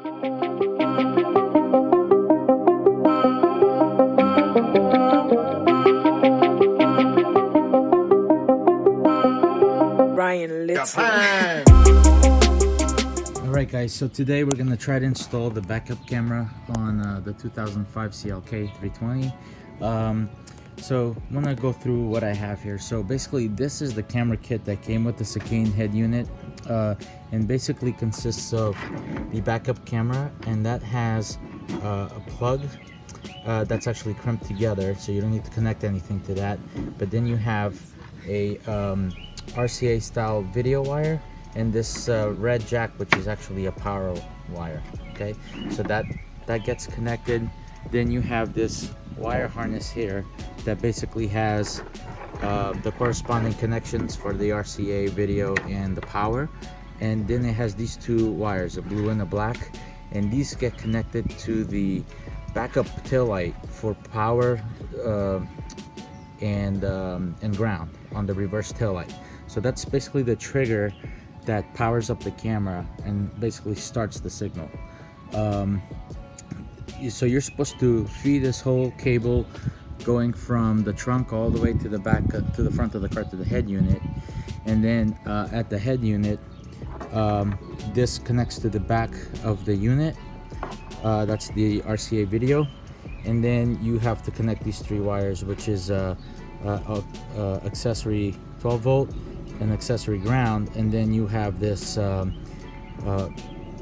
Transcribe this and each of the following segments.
Alright guys, so today we're going to try to install the backup camera on the 2005 CLK320. So I'm going to go through what I have here. So basically this is the camera kit that came with the Seicane head unit, and basically consists of the backup camera, and that has a plug that's actually crimped together, so you don't need to connect anything to that. But then you have a RCA style video wire and this red jack, which is actually a power wire. Okay, so that gets connected. Then you have this wire harness here that basically has the corresponding connections for the RCA video and the power, and then it has these two wires, a blue and a black, and these get connected to the backup tail light for power and ground on the reverse tail light. So that's basically the trigger that powers up the camera and basically starts the signal. So you're supposed to feed this whole cable going from the trunk all the way to the back, to the front of the car, to the head unit, and then at the head unit, this connects to the back of the unit. That's the RCA video, and then you have to connect these three wires, which is accessory 12 volt, an accessory ground, and then you have this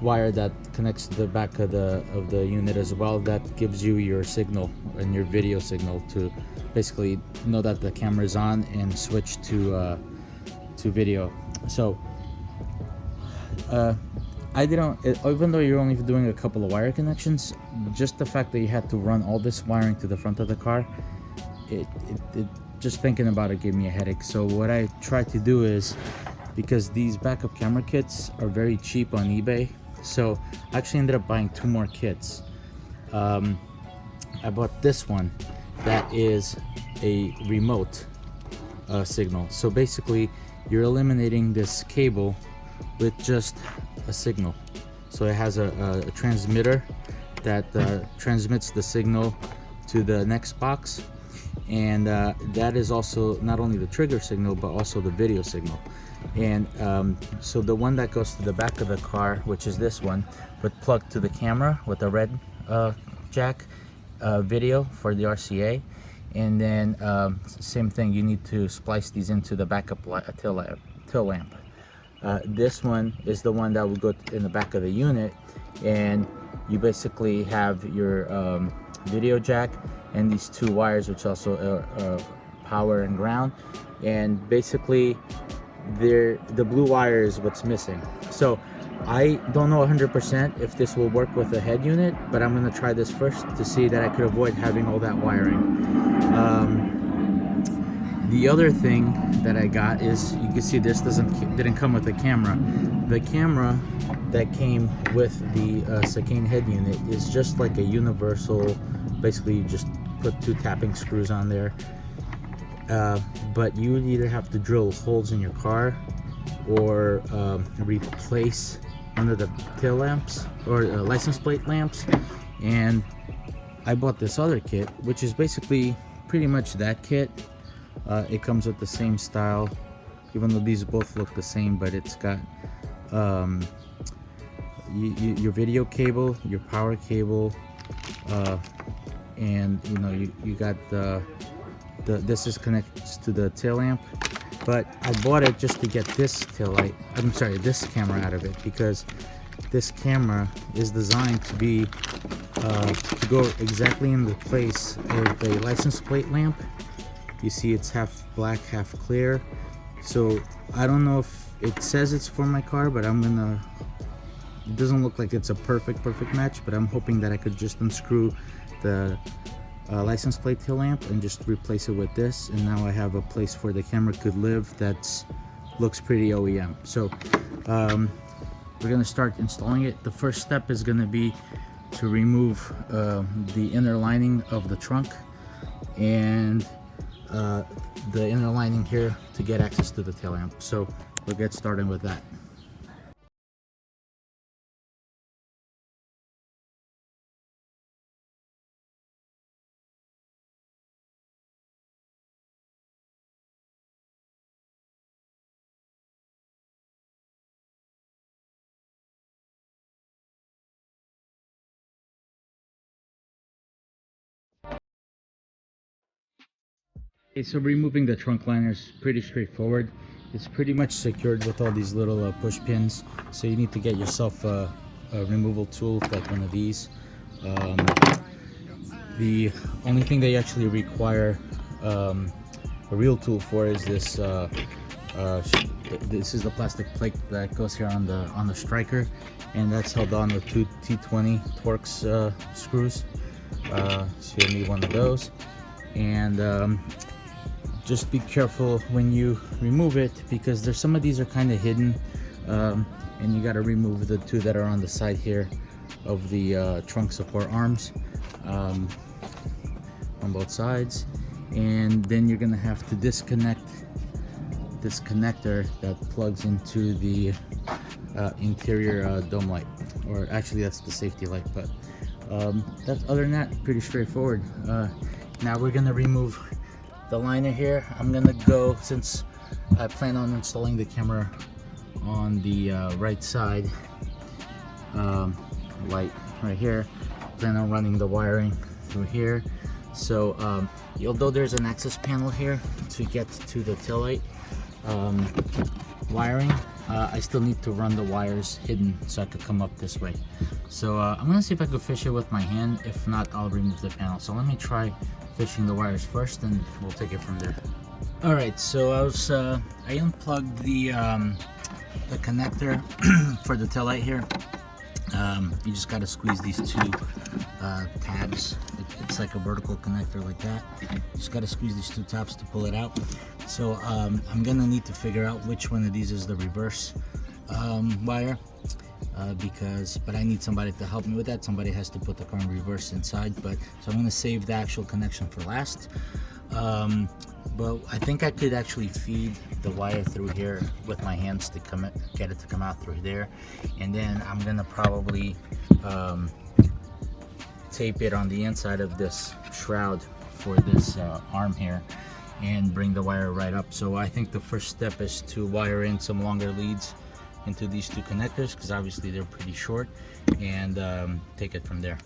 wire that connects to the back of the unit as well, that gives you your signal and your video signal to basically know that the camera is on and switch to video. So I didn't, even though you're only doing a couple of wire connections, just the fact that you had to run all this wiring to the front of the car, it just thinking about it gave me a headache. So what I tried to do is, because these backup camera kits are very cheap on eBay, so I actually ended up buying two more kits. I bought this one that is a remote signal. So basically you're eliminating this cable with just a signal. So it has a transmitter that transmits the signal to the next box, and that is also not only the trigger signal but also the video signal. And so the one that goes to the back of the car, which is this one, would plug to the camera with a red jack, video for the RCA, and then same thing, you need to splice these into the backup tail lamp. This one is the one that will go in the back of the unit, and you basically have your video jack and these two wires, which also are power and ground, and basically the blue wire is what's missing. So I don't know 100% if this will work with the head unit, but I'm going to try this first to see that I could avoid having all that wiring. The other thing that I got is, you can see this didn't come with the camera. The camera that came with the Seicane head unit is just like a universal, basically you just put two tapping screws on there, but you would either have to drill holes in your car or replace one of the tail lamps or license plate lamps. And I bought this other kit, which is basically pretty much that kit. It comes with the same style, even though these both look the same, but it's got your video cable, your power cable, and you got this is connects to the tail lamp. But I bought it just to get this this camera out of it, because this camera is designed to be to go exactly in the place of a license plate lamp. You see it's half black, half clear. So I don't know if it says it's for my car, but it doesn't look like it's a perfect match, but I'm hoping that I could just unscrew the license plate tail lamp and just replace it with this, and now I have a place where the camera could live that looks pretty OEM. So we're gonna start installing it. The first step is gonna be to remove the inner lining of the trunk and the inner lining here to get access to the tail lamp. So we'll get started with that. Okay, so removing the trunk liner is pretty straightforward. It's pretty much secured with all these little push pins. So you need to get yourself a removal tool like one of these. Um, the only thing they actually require a real tool for is this. This is the plastic plate that goes here on the striker, and that's held on with two T20 Torx screws. So you'll need one of those, and just be careful when you remove it because there's some of these are kind of hidden, and you got to remove the two that are on the side here of the trunk support arms on both sides, and then you're gonna have to disconnect this connector that plugs into the interior dome light, or actually that's the safety light, but that's, other than that, pretty straightforward. Now we're gonna remove the liner here. I'm gonna go, since I plan on installing the camera on the right side light right here, plan on running the wiring through here. So although there's an access panel here to get to the taillight wiring, I still need to run the wires hidden so I could come up this way. So I'm gonna see if I could fish it with my hand. If not, I'll remove the panel. So let me try fishing the wires first, and we'll take it from there. All right, so I unplugged the connector for the taillight here. You just got to squeeze these two tabs. It's like a vertical connector like that. You just got to squeeze these two tabs to pull it out. So I'm gonna need to figure out which one of these is the reverse wire, but I need somebody to help me with that. Somebody has to put the car in reverse inside, so I'm gonna save the actual connection for last. But I think I could actually feed the wire through here with my hands to get it to come out through there, and then I'm gonna probably tape it on the inside of this shroud for this arm here and bring the wire right up. So I think the first step is to wire in some longer leads into these two connectors, because obviously they're pretty short, and take it from there.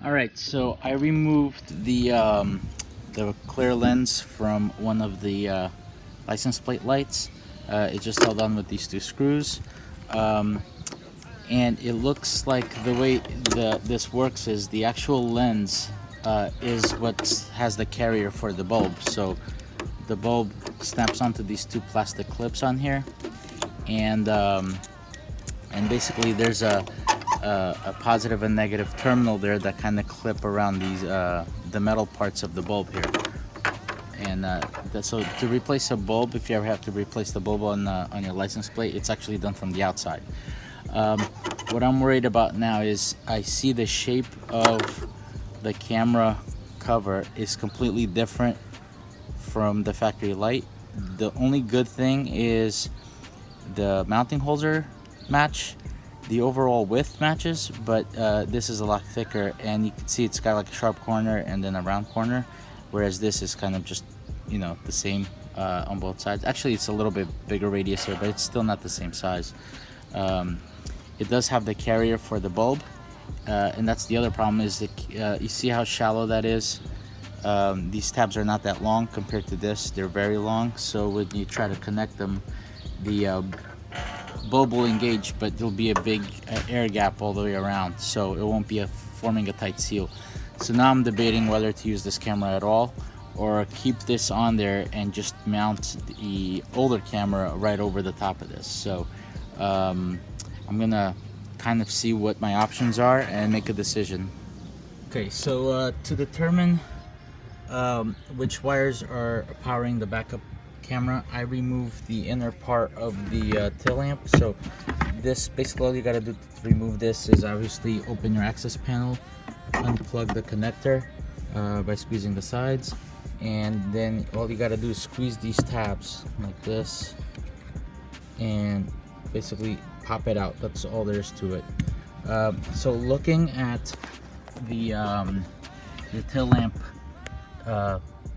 Alright, so I removed the clear lens from one of the license plate lights. It just held on with these two screws. And it looks like the way this works is the actual lens is what has the carrier for the bulb. So the bulb snaps onto these two plastic clips on here, and basically there's a positive and negative terminal there that kind of clip around these the metal parts of the bulb here. And so to replace a bulb, if you ever have to replace the bulb on your license plate, it's actually done from the outside. What I'm worried about now is I see the shape of the camera cover is completely different from the factory light. The only good thing is the mounting holder match. The overall width matches, but this is a lot thicker, and you can see it's got like a sharp corner and then a round corner, whereas this is kind of just, you know, the same on both sides. Actually, it's a little bit bigger radius here, but it's still not the same size. It does have the carrier for the bulb, and that's the other problem is that you see how shallow that is. These tabs are not that long compared to this. They're very long, so when you try to connect them, the bulb will engage, but there'll be a big air gap all the way around, so it won't be forming a tight seal. So now I'm debating whether to use this camera at all or keep this on there and just mount the older camera right over the top of this. So I'm gonna kind of see what my options are and make a decision. Okay, so to determine which wires are powering the backup camera, I removed the inner part of the tail lamp. So this, basically all you gotta do to remove this is obviously open your access panel, unplug the connector by squeezing the sides, and then all you gotta do is squeeze these tabs like this and basically pop it out. That's all there is to it. So looking at the tail lamp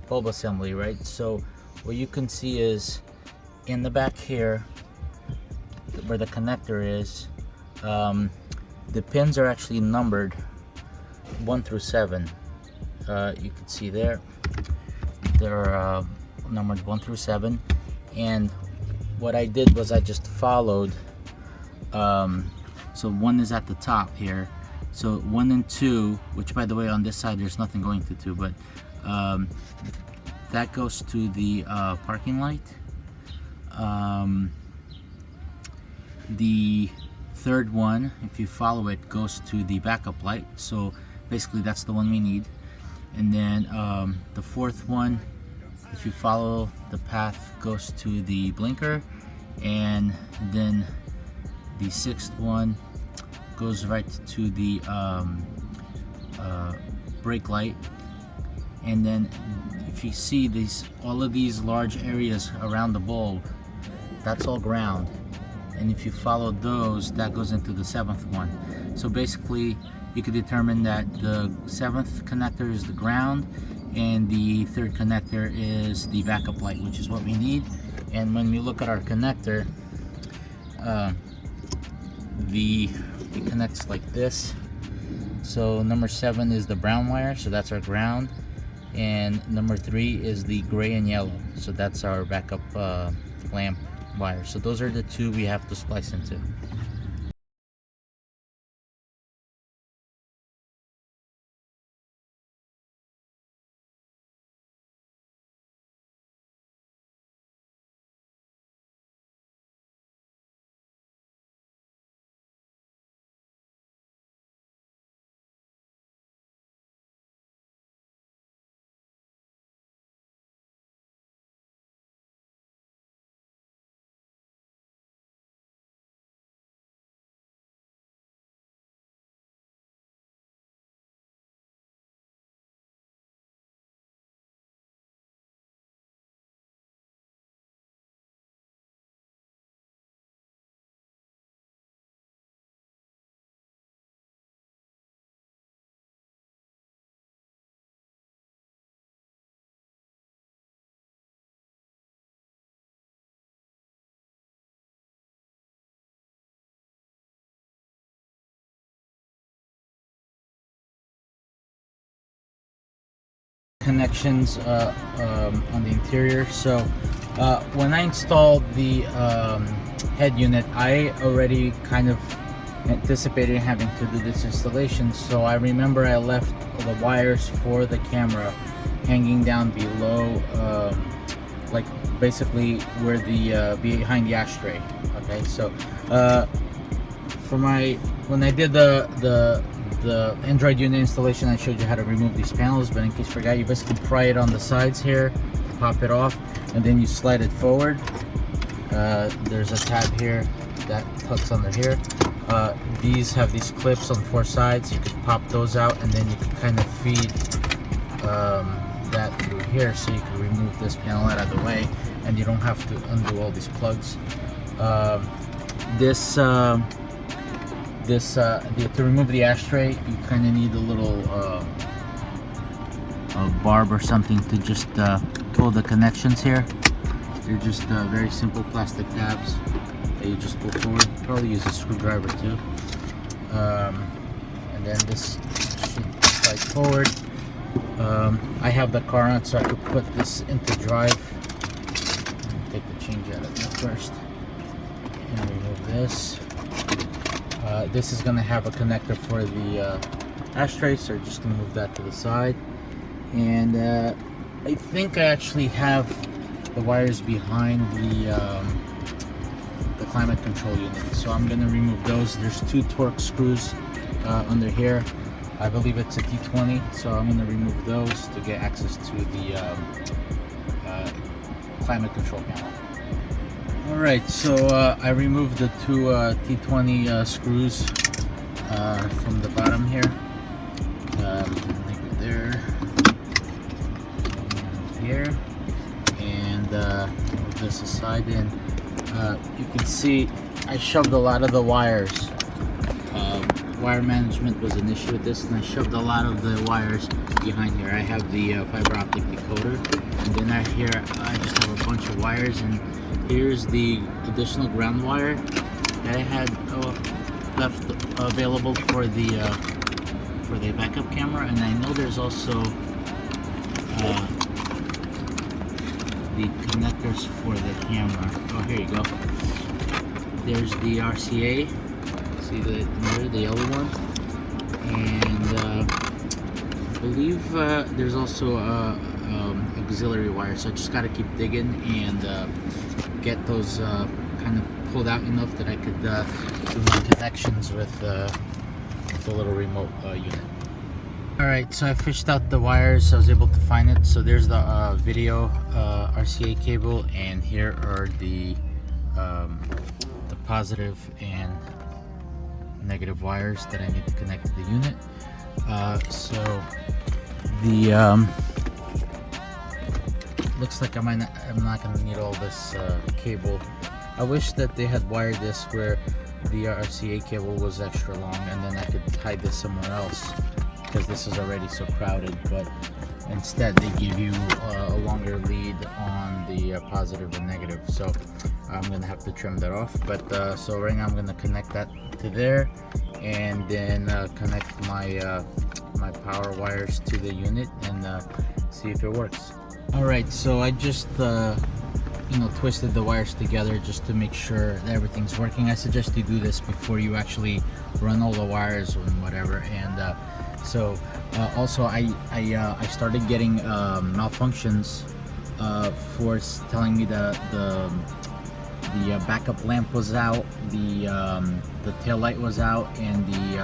bulb assembly, right? So what you can see is in the back here where the connector is, the pins are actually numbered 1 through 7. You can see there they're numbered 1 through 7, and what I did was I just followed. So 1 is at the top here, so 1 and 2, which by the way on this side there's nothing going to 2, but that goes to the parking light. The third one, if you follow it, goes to the backup light, so basically that's the one we need. And then the fourth one, if you follow the path, goes to the blinker, and then the sixth one goes right to the brake light. And then if you see these, all of these large areas around the bulb, that's all ground, and if you follow those, that goes into the 7th one. So basically you could determine that the 7th connector is the ground and the 3rd connector is the backup light, which is what we need. And when we look at our connector, it connects like this. So number 7 is the brown wire, so that's our ground, and number 3 is the gray and yellow, so that's our backup lamp wire. So those are the two we have to splice into. connections on the interior. So when I installed the head unit, I already kind of anticipated having to do this installation. So I remember I left the wires for the camera hanging down below, like basically where the behind the ashtray. Okay, so when I did the Android unit installation, I showed you how to remove these panels, but in case you forgot, you basically pry it on the sides here, pop it off, and then you slide it forward. There's a tab here that hooks under here. These have these clips on 4 sides. You could pop those out, and then you can kind of feed that through here, so you can remove this panel out of the way, and you don't have to undo all these plugs. To remove the ashtray, you kind of need a little a barb or something to just pull the connections here. They're just very simple plastic tabs that you just pull forward. Probably use a screwdriver too. And then this should slide forward. I have the car on, so I could put this into drive. Take the change out of it first and remove this. This is going to have a connector for the ashtray, so I'm just going to move that to the side. And I think I actually have the wires behind the climate control unit, so I'm going to remove those. There's 2 Torx screws under here. I believe it's a T20, so I'm going to remove those to get access to the climate control panel. Alright, so I removed the 2 T20 screws from the bottom here. There, here, and move this aside. And you can see I shoved a lot of the wires. Wire management was an issue with this, and I shoved a lot of the wires behind here. I have the fiber optic decoder, and then here I just have a bunch of wires, and here's the additional ground wire that I had left available for the backup camera. And I know there's also the connectors for the camera. Oh, here you go. There's the RCA. See the yellow one, and I believe there's also auxiliary wire. So I just got to keep digging and get those kind of pulled out enough that I could do my connections with the little remote unit. Alright, so I fished out the wires. I was able to find it. So there's the video RCA cable, and here are the positive and negative wires that I need to connect to the unit. So the looks like I'm not going to need all this cable. I wish that they had wired this where the RCA cable was extra long, and then I could hide this somewhere else, because this is already so crowded. But instead they give you a longer lead on the positive and negative, so I'm gonna have to trim that off. But so right now I'm gonna connect that to there, and then connect my my power wires to the unit and see if it works. Alright, so I just twisted the wires together just to make sure that everything's working. I suggest you do this before you actually run all the wires and whatever. And so also I started getting malfunctions for telling me the backup lamp was out, the tail light was out, and the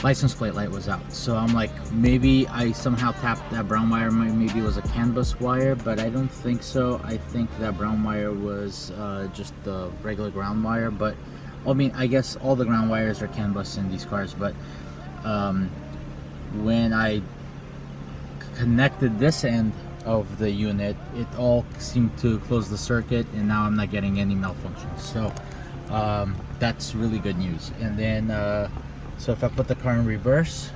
license plate light was out. So I'm like, maybe I somehow tapped that brown wire. Maybe it was a CAN bus wire, but I don't think so. I think that brown wire was just the regular ground wire. But I mean, I guess all the ground wires are CAN bus in these cars. But when I connected this end of the unit, it all seemed to close the circuit, and now I'm not getting any malfunctions. So that's really good news. And then so if I put the car in reverse,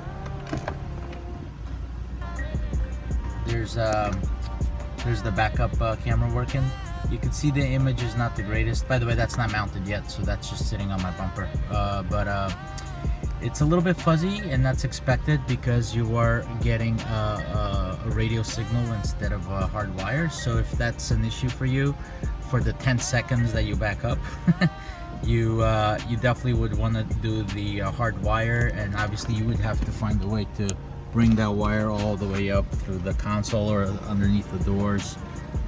there's the backup camera working. You can see the image is not the greatest. By the way, that's not mounted yet, so that's just sitting on my bumper. It's a little bit fuzzy, and that's expected because you are getting a radio signal instead of a hard wire. So if that's an issue for you, for the 10 seconds that you back up, you definitely would want to do the hard wire, and obviously you would have to find a way to bring that wire all the way up through the console or underneath the doors,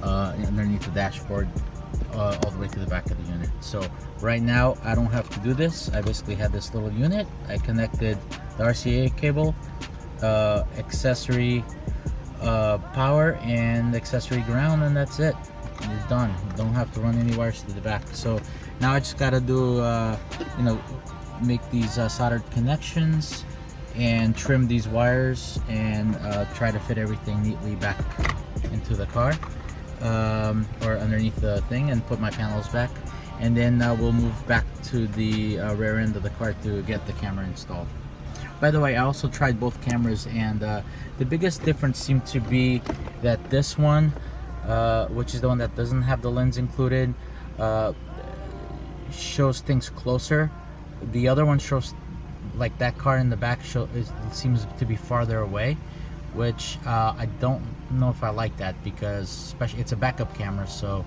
underneath the dashboard, all the way to the back of the unit. So right now I don't have to do this. I basically had this little unit. I connected the RCA cable, accessory power, and accessory ground, and that's it. You're done. You don't have to run any wires to the back. So now I just gotta do make these soldered connections and trim these wires, and try to fit everything neatly back into the car, or underneath the thing, and put my panels back, and then we'll move back to the rear end of the car to get the camera installed. By the way, I also tried both cameras, and the biggest difference seemed to be that this one, which is the one that doesn't have the lens included, shows things closer. The other one shows, like that car in the back, it seems to be farther away, which I don't know if I like that, because especially it's a backup camera, so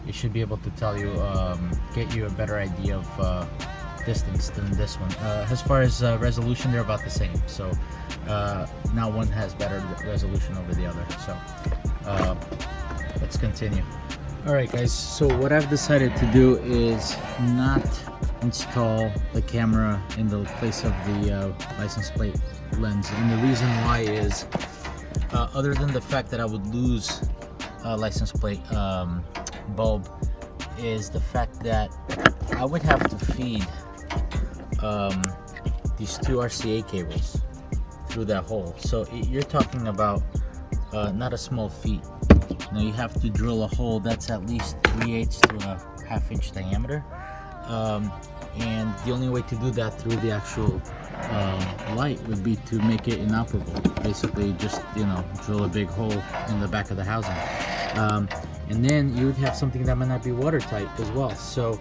it should be able to tell you, get you a better idea of distance than this one. As far as resolution, they're about the same, so now one has better resolution over the other. So let's continue. Alright guys, so what I've decided to do is not install the camera in the place of the license plate lens, and the reason why is, other than the fact that I would lose a license plate bulb, is the fact that I would have to feed these two RCA cables through that hole. So you're talking about not a small feat. Now you have to drill a hole that's at least 3/8 to a 1/2 inch diameter, and the only way to do that through the actual light would be to make it inoperable. Basically just, drill a big hole in the back of the housing, and then you would have something that might not be watertight as well. So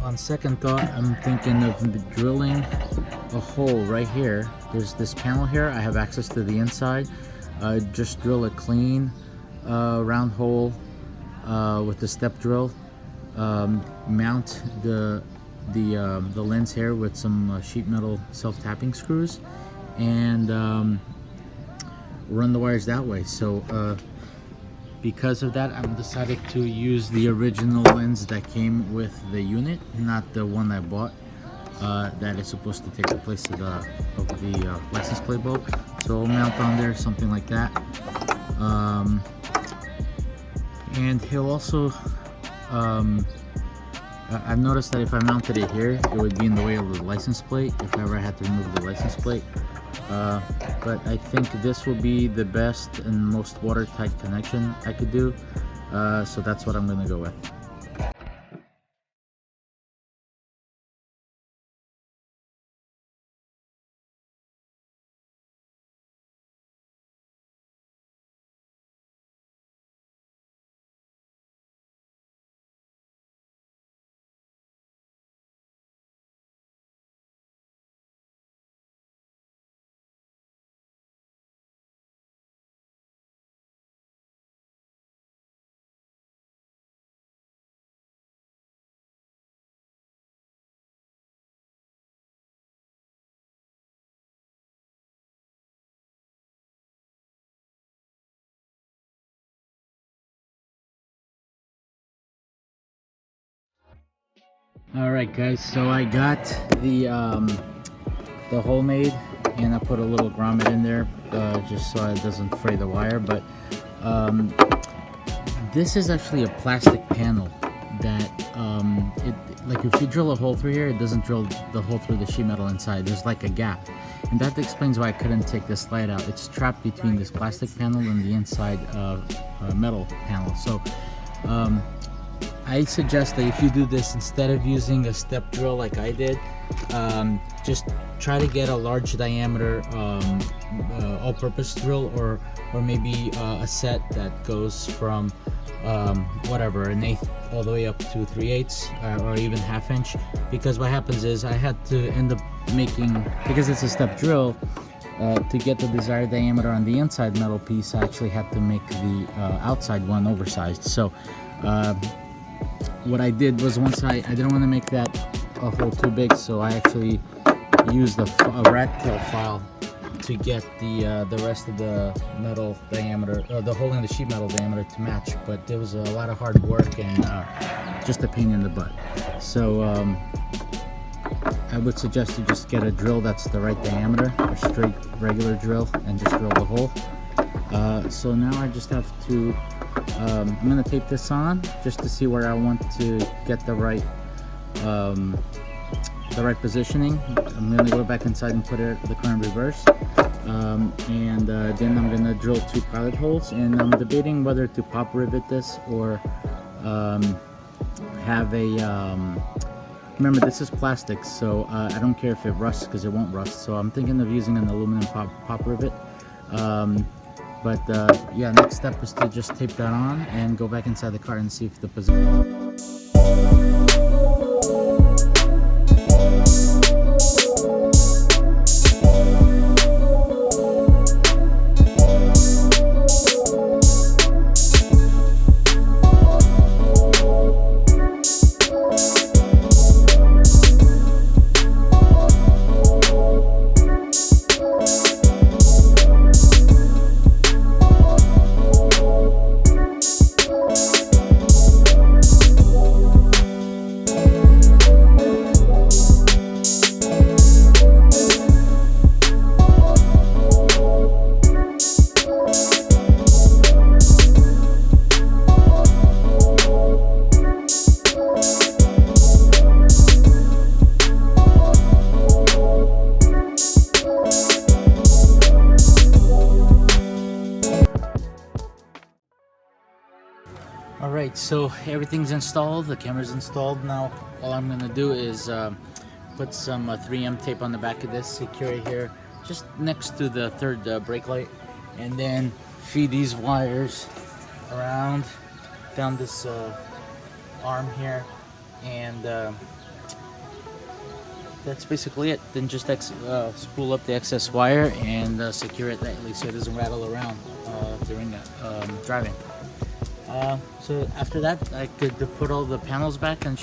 on second thought, I'm thinking of drilling a hole right here. There's this panel here, I have access to the inside. Just drill a clean round hole with the step drill, mount the lens here with some sheet metal self-tapping screws, and run the wires that way. So because of that, I'm decided to use the original lens that came with the unit, not the one I bought, that is supposed to take the place of the license plate bulb. So I'll mount on there something like that, and he'll also I've noticed that if I mounted it here, it would be in the way of the license plate if ever I had to remove the license plate, but I think this will be the best and most watertight connection I could do, so that's what I'm going to go with. Alright guys, so I got the hole made, and I put a little grommet in there just so it doesn't fray the wire, but this is actually a plastic panel that like if you drill a hole through here, it doesn't drill the hole through the sheet metal inside. There's like a gap, and that explains why I couldn't take this slide out. It's trapped between this plastic panel and the inside metal panel. So I suggest that if you do this, instead of using a step drill like I did, just try to get a large diameter all-purpose drill, or maybe a set that goes from whatever, an eighth all the way up to 3/8 or even ½ inch. Because what happens is I had to end up making, because it's a step drill, to get the desired diameter on the inside metal piece, I actually had to make the outside one oversized. So what I did was, once I didn't want to make that hole too big, so I actually used a rat tail file to get the rest of the metal diameter, the hole in the sheet metal diameter to match. But it was a lot of hard work and just a pain in the butt. So I would suggest you just get a drill that's the right diameter, a straight regular drill, and just drill the hole. So now I just have to, I'm going to tape this on just to see where I want to get the right positioning. I'm going to go back inside and put the car in reverse. And then I'm going to drill 2 pilot holes, and I'm debating whether to pop rivet this or have a remember, this is plastic, so I don't care if it rusts, because it won't rust. So I'm thinking of using an aluminum pop rivet. Yeah, next step is to just tape that on and go back inside the car and see if the position. Alright, so everything's installed, the camera's installed. Now all I'm gonna do is put some 3M tape on the back of this, secure it here just next to the third brake light, and then feed these wires around down this arm here, and that's basically it. Then just spool up the excess wire and secure it tightly so it doesn't rattle around during driving. So after that, I could put all the panels back and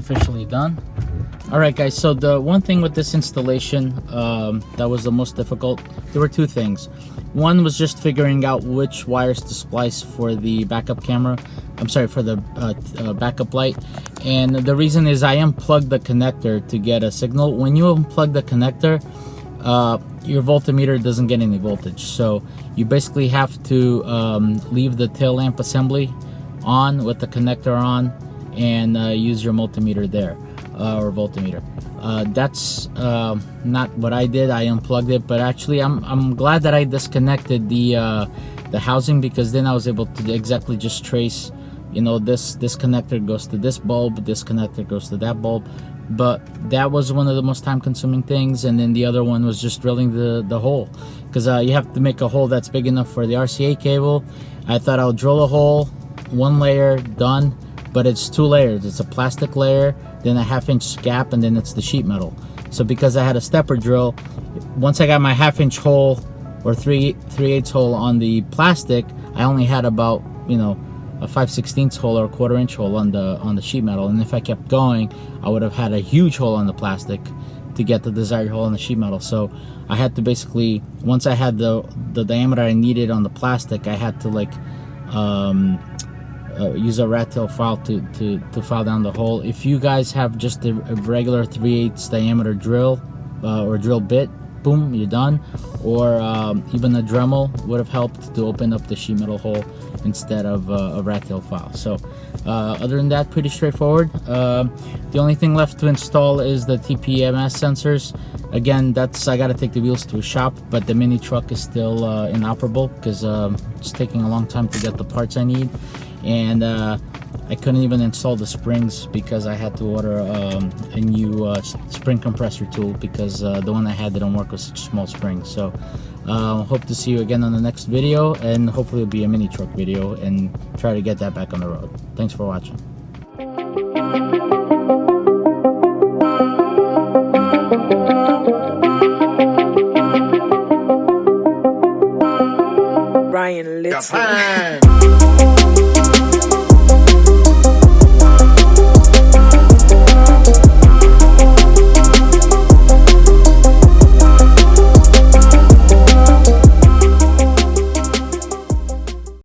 officially done. Alright guys, so the one thing with this installation that was the most difficult, there were two things. One was just figuring out which wires to splice for the backup camera. I'm sorry, for the backup light. And the reason is I unplugged the connector to get a signal. When you unplug the connector, your voltmeter doesn't get any voltage. So you basically have to leave the tail lamp assembly on with the connector on and use your multimeter there. Or voltmeter. That's not what I did. I unplugged it, but actually I'm glad that I disconnected the housing, because then I was able to exactly just trace, you know, this connector goes to this bulb, this connector goes to that bulb. But that was one of the most time-consuming things. And then the other one was just drilling the hole, because you have to make a hole that's big enough for the RCA cable. I thought I'll drill a hole, one layer, done. But it's two layers. It's a plastic layer, then a 1/2 inch gap, and then it's the sheet metal. So because I had a stepper drill, once I got my 1/2 inch hole or 3/8 hole on the plastic, I only had about, you know, a 5/16 hole or a 1/4 inch hole on the sheet metal. And if I kept going, I would have had a huge hole on the plastic to get the desired hole on the sheet metal. So I had to basically, once I had the diameter I needed on the plastic, I had to like use a rat tail file to file down the hole. If you guys have just a regular 3/8 diameter drill or drill bit, boom, you're done. Or even a Dremel would have helped to open up the sheet metal hole instead of a rat tail file. So other than that, pretty straightforward. The only thing left to install is the TPMS sensors. Again, I got to take the wheels to a shop, but the mini truck is still inoperable because it's taking a long time to get the parts I need. And I couldn't even install the springs because I had to order a new spring compressor tool, because the one I had didn't work with such small springs. So hope to see you again on the next video, and hopefully it'll be a mini truck video and try to get that back on the road. Thanks for watching. Ryan Little.